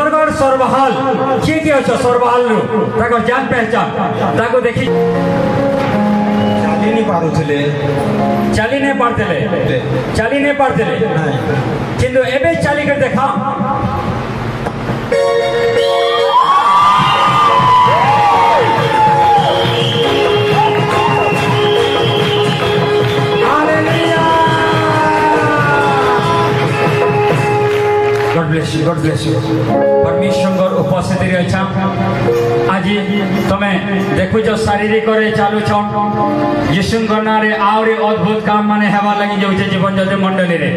सुंदरगढ़ सर्वहाल किए किए अच्छो सर्वहाल रू जान पहचान ताको देखी चाली नहीं पारुथिले चाली नहीं पारथिले किंतु एबे चाली कर देखा God bless you. परमेश्वर उपस्थित रही आज तमें देखुच शारीरिक चालू छन यीशु नारे आहरी अद्भुत काम माने हेवा लगी जाउछे जीवन जति मंडली रे।